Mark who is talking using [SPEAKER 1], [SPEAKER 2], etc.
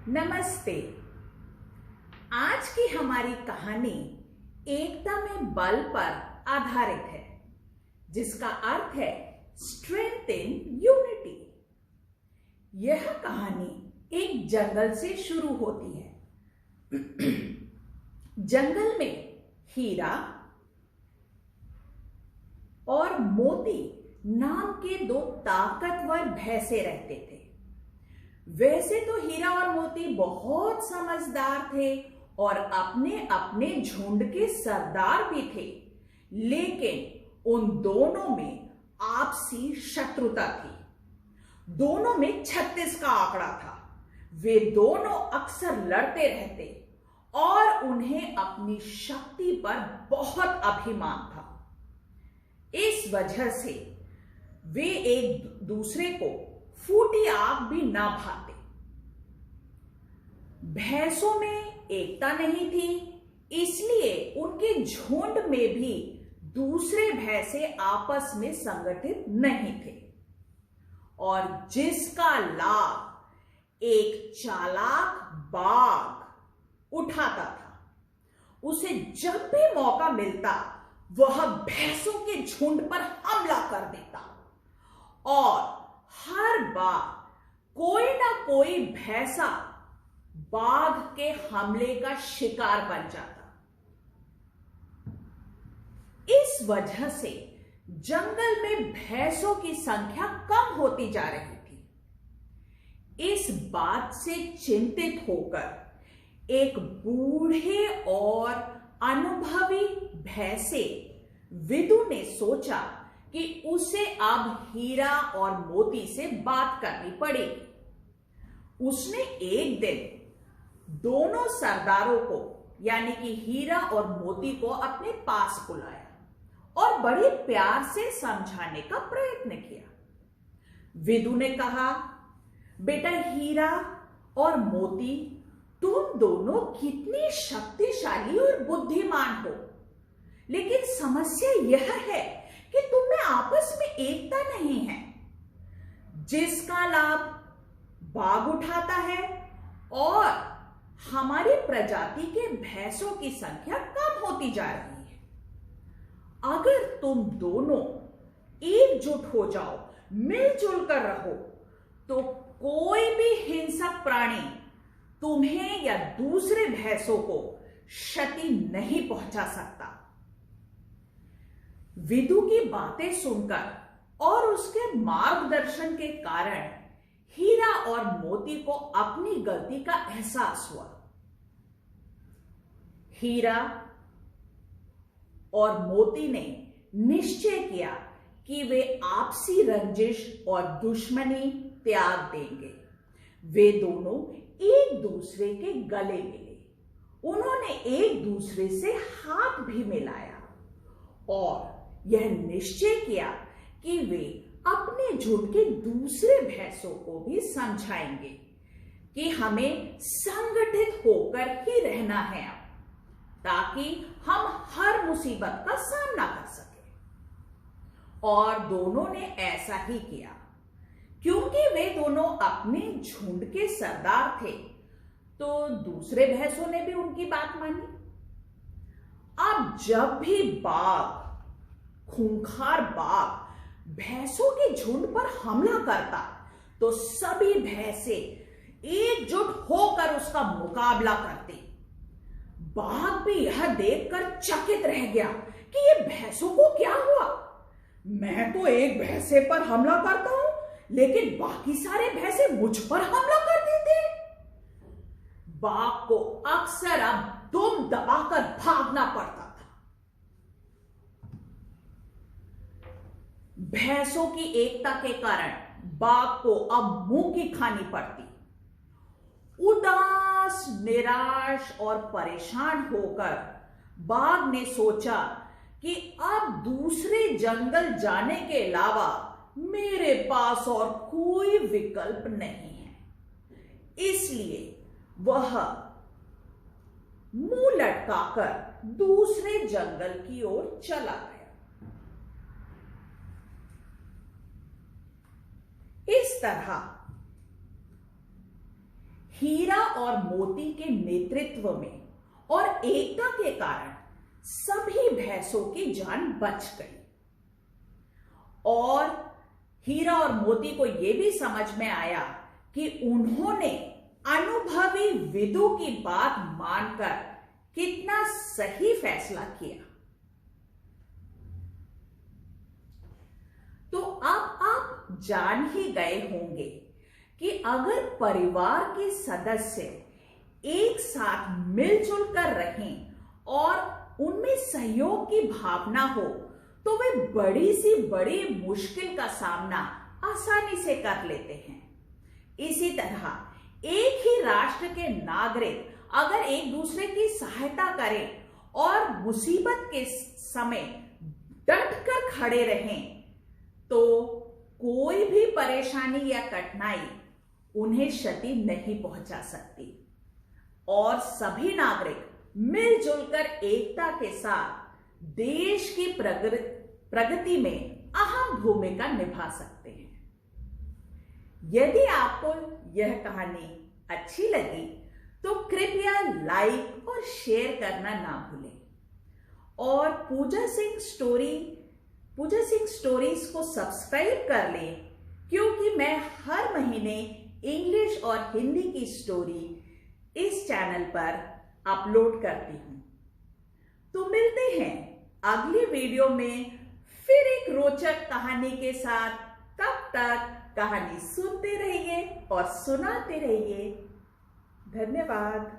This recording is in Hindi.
[SPEAKER 1] नमस्ते। आज की हमारी कहानी एकता में बल पर आधारित है, जिसका अर्थ है स्ट्रेंथ इन यूनिटी। यह कहानी एक जंगल से शुरू होती है। जंगल में हीरा और मोती नाम के दो ताकतवर भैंसे रहते थे। वैसे तो हीरा और मोती बहुत समझदार थे और अपने अपने झुंड के सरदार भी थे, लेकिन उन दोनों में आपसी शत्रुता थी। दोनों में 36 का आंकड़ा था। वे दोनों अक्सर लड़ते रहते और उन्हें अपनी शक्ति पर बहुत अभिमान था। इस वजह से वे एक दूसरे को फूटी आग भी ना भाते। भैंसों में एकता नहीं थी, इसलिए उनके झुंड में भी दूसरे भैंसे आपस में संगठित नहीं थे। और जिसका लाभ एक चालाक बाघ उठाता था, उसे जब भी मौका मिलता वह भैंसों के झुंड पर हमला कर देता और हर बार कोई ना कोई भैंसा बाघ के हमले का शिकार बन जाता। इस वजह से जंगल में भैंसों की संख्या कम होती जा रही थी। इस बात से चिंतित होकर एक बूढ़े और अनुभवी भैंसे विदु ने सोचा कि उसे अब हीरा और मोती से बात करनी पड़ेगी। उसने एक दिन दोनों सरदारों को यानी कि हीरा और मोती को अपने पास बुलाया और बड़े प्यार से समझाने का प्रयत्न किया। विदु ने कहा, बेटा हीरा और मोती, तुम दोनों कितनी शक्तिशाली और बुद्धिमान हो, लेकिन समस्या यह है कि तुम में आपस में एकता नहीं है। जिसका लाभ बाघ उठाता है और हमारी प्रजाति के भैंसों की संख्या कम होती जा रही है। अगर तुम दोनों एकजुट हो जाओ, मिलजुल कर रहो, तो कोई भी हिंसक प्राणी तुम्हें या दूसरे भैंसों को क्षति नहीं पहुंचा सकता। विदु की बातें सुनकर और उसके मार्गदर्शन के कारण हीरा और मोती को अपनी गलती का एहसास हुआ। हीरा और मोती ने निश्चय किया कि वे आपसी रंजिश और दुश्मनी त्याग देंगे। वे दोनों एक दूसरे के गले मिले। उन्होंने एक दूसरे से हाथ भी मिलाया और यह निश्चय किया कि वे अपने झुंड के दूसरे भैंसों को भी समझाएंगे कि हमें संगठित होकर ही रहना है अब, ताकि हम हर मुसीबत का सामना कर सकें। और दोनों ने ऐसा ही किया। क्योंकि वे दोनों अपने झुंड के सरदार थे, तो दूसरे भैंसों ने भी उनकी बात मानी। अब जब भी खूंखार बाघ भैंसों के झुंड पर हमला करता, तो सभी भैंसे एकजुट होकर उसका मुकाबला करते। बाघ भी यह देखकर चकित रह गया कि ये भैंसों को क्या हुआ। मैं तो एक भैंसे पर हमला करता हूं, लेकिन बाकी सारे भैंसे मुझ पर हमला कर देते। बाघ को अक्सर अब दुम दबाकर भागना पड़ता था। भैंसों की एकता के कारण बाघ को अब मुंह की खानी पड़ती। उदास, निराश और परेशान होकर बाघ ने सोचा कि अब दूसरे जंगल जाने के अलावा मेरे पास और कोई विकल्प नहीं है। इसलिए वह मुंह लटकाकर दूसरे जंगल की ओर चला गया। इस तरह हीरा और मोती के नेतृत्व में और एकता के कारण सभी भैंसों की जान बच गई। और हीरा और मोती को यह भी समझ में आया कि उन्होंने अनुभवी विदु की बात मानकर कितना सही फैसला किया। तो अब आप जान ही गए होंगे कि अगर परिवार के सदस्य एक साथ मिलजुल कर रहें और उनमें सहयोग की भावना हो तो वे बड़ी से बड़ी मुश्किल का सामना आसानी से कर लेते हैं। इसी तरह एक ही राष्ट्र के नागरिक अगर एक दूसरे की सहायता करें और मुसीबत के समय डट कर खड़े रहें तो कोई भी परेशानी या कठिनाई उन्हें क्षति नहीं पहुंचा सकती और सभी नागरिक मिलजुल कर एकता के साथ देश की प्रगति में अहम भूमिका निभा सकते हैं। यदि आपको यह कहानी अच्छी लगी तो कृपया लाइक और शेयर करना ना भूलें और पूजा सिंह स्टोरीज को सब्सक्राइब कर लें, क्योंकि मैं हर महीने इंग्लिश और हिंदी की स्टोरी इस चैनल पर अपलोड करती हूं। तो मिलते हैं अगली वीडियो में फिर एक रोचक कहानी के साथ। तब तक कहानी सुनते रहिए और सुनाते रहिए। धन्यवाद।